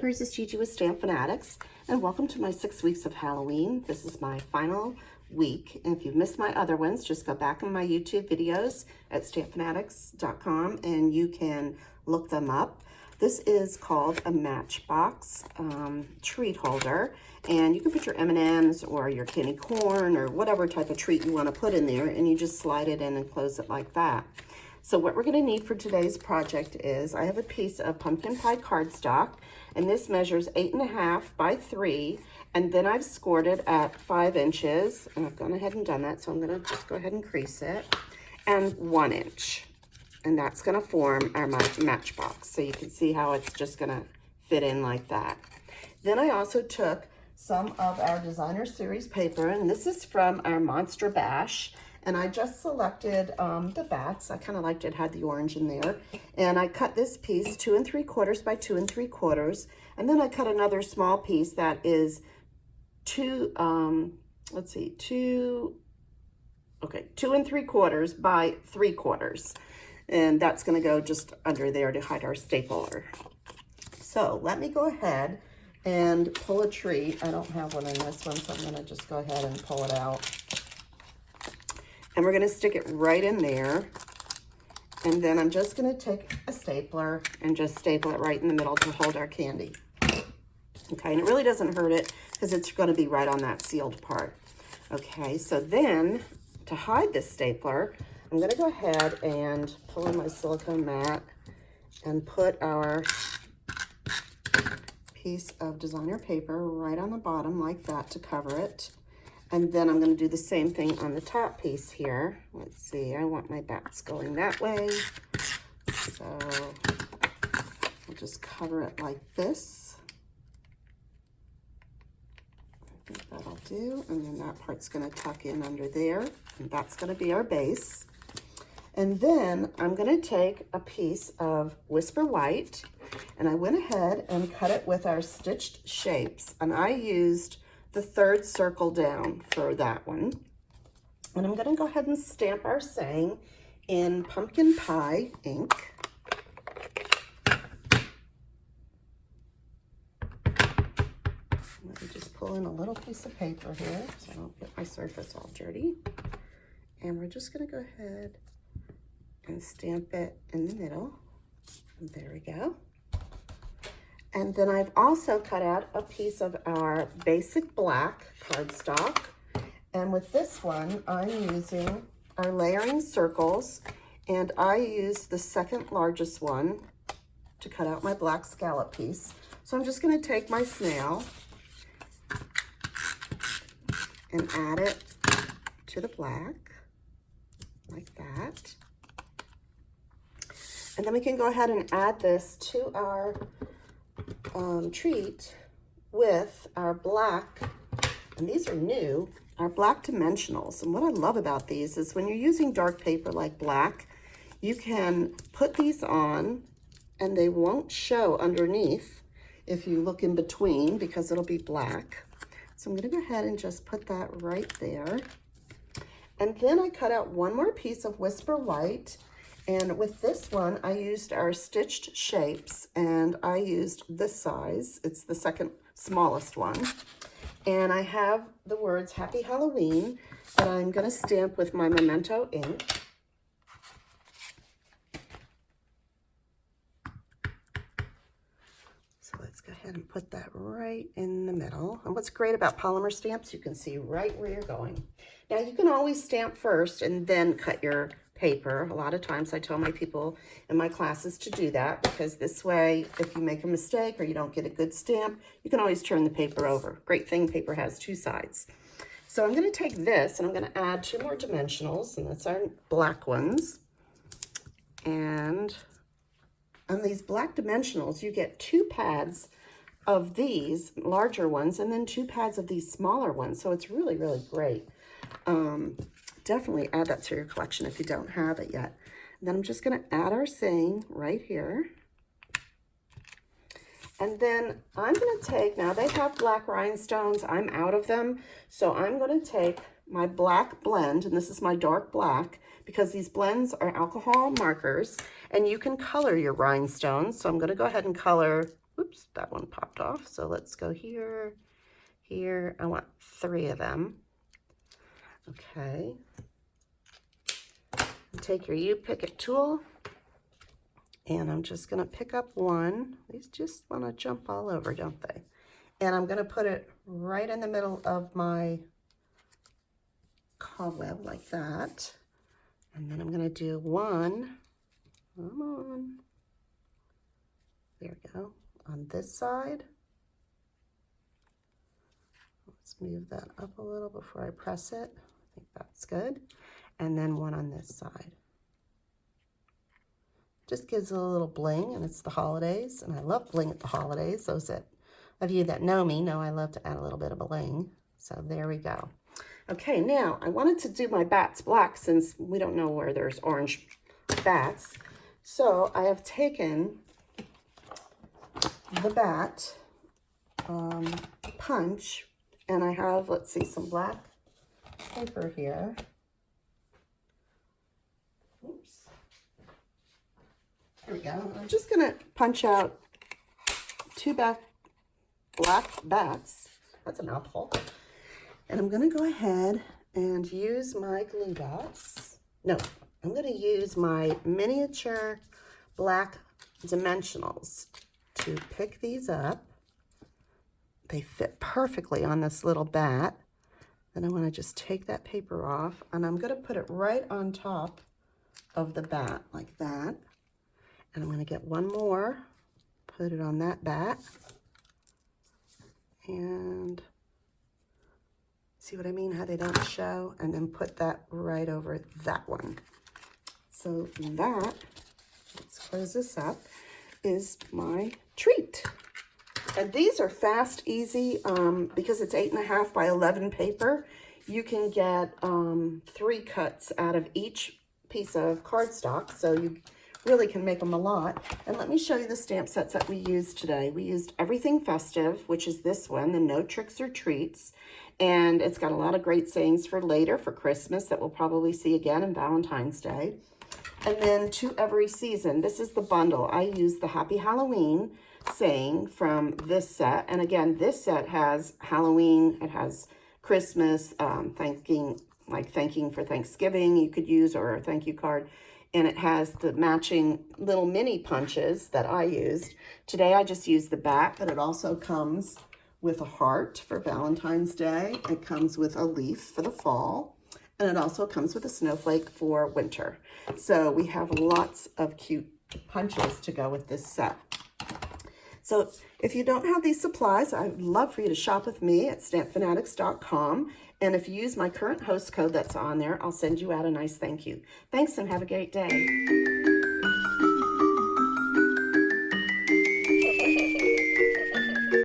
Stampers, it's Gigi with StampFUNatics, and welcome to my 6 weeks of Halloween. This is my final week, and if you've missed my other ones, just go back in my YouTube videos at StampFUNatics.com and you can look them up. This is called a Matchbox treat holder, and you can put your M&Ms or your candy corn or whatever type of treat you want to put in there, and you just slide it in and close it like that. So what we're going to need for today's project is, I have a piece of pumpkin pie cardstock, and this measures 8.5 by 3, and then I've scored it at 5 inches, and I've gone ahead and done that, so I'm going to just go ahead and crease it, and 1 inch, and that's going to form our matchbox. So you can see how it's just going to fit in like that. Then I also took some of our designer series paper, and this is from our Monster Bash. And I just selected the bats. I kind of liked it, had the orange in there. And I cut this piece 2 3/4 by 2 3/4. And then I cut another small piece that is 2 3/4 by 3/4. And that's gonna go just under there to hide our stapler. So let me go ahead and pull a tree. I don't have one in this one, so I'm gonna just go ahead and pull it out. And we're going to stick it right in there. And then I'm just going to take a stapler and just staple it right in the middle to hold our candy. Okay, and it really doesn't hurt it because it's going to be right on that sealed part. Okay, so then to hide this stapler, I'm going to go ahead and pull in my silicone mat and put our piece of designer paper right on the bottom like that to cover it. And then I'm going to do the same thing on the top piece here. Let's see, I want my bats going that way. So I'll just cover it like this. I think that'll do. And then that part's going to tuck in under there. And that's going to be our base. And then I'm going to take a piece of Whisper White. And I went ahead and cut it with our stitched shapes. And I used the 3rd circle down for that one. And I'm gonna go ahead and stamp our saying in pumpkin pie ink. Let me just pull in a little piece of paper here so I don't get my surface all dirty. And we're just gonna go ahead and stamp it in the middle. And there we go. And then I've also cut out a piece of our basic black cardstock. And with this one, I'm using our layering circles. And I used the 2nd largest one to cut out my black scallop piece. So I'm just going to take my snail and add it to the black, like that. And then we can go ahead and add this to our treat with our black, and these are new, our black dimensionals. And what I love about these is when you're using dark paper like black, you can put these on and they won't show underneath if you look in between because it'll be black. So I'm going to go ahead and just put that right there. And then I cut out one more piece of Whisper White. And with this one, I used our stitched shapes, and I used this size. It's the 2nd smallest one. And I have the words Happy Halloween that I'm going to stamp with my Memento ink. So let's go ahead and put that right in the middle. And what's great about polymer stamps, you can see right where you're going. Now you can always stamp first and then cut your paper. A lot of times I tell my people in my classes to do that because this way, if you make a mistake or you don't get a good stamp, you can always turn the paper over. Great thing, paper has 2 sides. So I'm going to take this and I'm going to add 2 more dimensionals, and that's our black ones. And on these black dimensionals, you get 2 pads of these larger ones and then 2 pads of these smaller ones. So it's really, really great. Definitely add that to your collection if you don't have it yet. And then I'm just going to add our saying right here. And then I'm going to take, now they have black rhinestones. I'm out of them. So I'm going to take my black blend, and this is my dark black, because these blends are alcohol markers, and you can color your rhinestones. So I'm going to go ahead and color Oops, that one popped off. So let's go here, here. I want 3 of them. Okay. Take your U-Pick-It tool, and I'm just going to pick up one. These just want to jump all over, don't they? And I'm going to put it right in the middle of my cobweb like that. And then I'm going to do one, come on, there we go, on this side. Let's move that up a little before I press it. I think that's good. And then one on this side. Just gives it a little bling, and it's the holidays, and I love bling at the holidays. Those of you that know me know I love to add a little bit of bling. So there we go. Okay, now I wanted to do my bats black since we don't know where there's orange bats. So I have taken the bat punch, and I have, let's see, some black paper here. Oops. Here we go. I'm just going to punch out 2 black bats. That's a mouthful. And I'm going to go ahead and use my glue dots. No, I'm going to use my miniature black dimensionals to pick these up. They fit perfectly on this little bat. Then I want to just take that paper off, and I'm going to put it right on top of the bat like that. And I'm going to get one more, put it on that bat, and see what I mean, how they don't show, and then put that right over that one. So that, let's close this up, is my treat. And these are fast, easy, because it's 8.5 by 11 paper. You can get 3 cuts out of each piece of cardstock, so you really can make them a lot. And let me show you the stamp sets that we used today. We used Everything Festive, which is this one, the No Tricks or Treats. And it's got a lot of great sayings for later, for Christmas, that we'll probably see again in Valentine's Day. And then To Every Season. This is the bundle. I used the Happy Halloween saying from this set. And again, this set has Halloween, it has Christmas, thanking for Thanksgiving you could use, or a thank you card. And it has the matching little mini punches that I used. Today I just used the bat, but it also comes with a heart for Valentine's Day. It comes with a leaf for the fall. And it also comes with a snowflake for winter. So we have lots of cute punches to go with this set. So if you don't have these supplies, I'd love for you to shop with me at StampFUNatics.com. And if you use my current host code that's on there, I'll send you out a nice thank you. Thanks, and have a great day.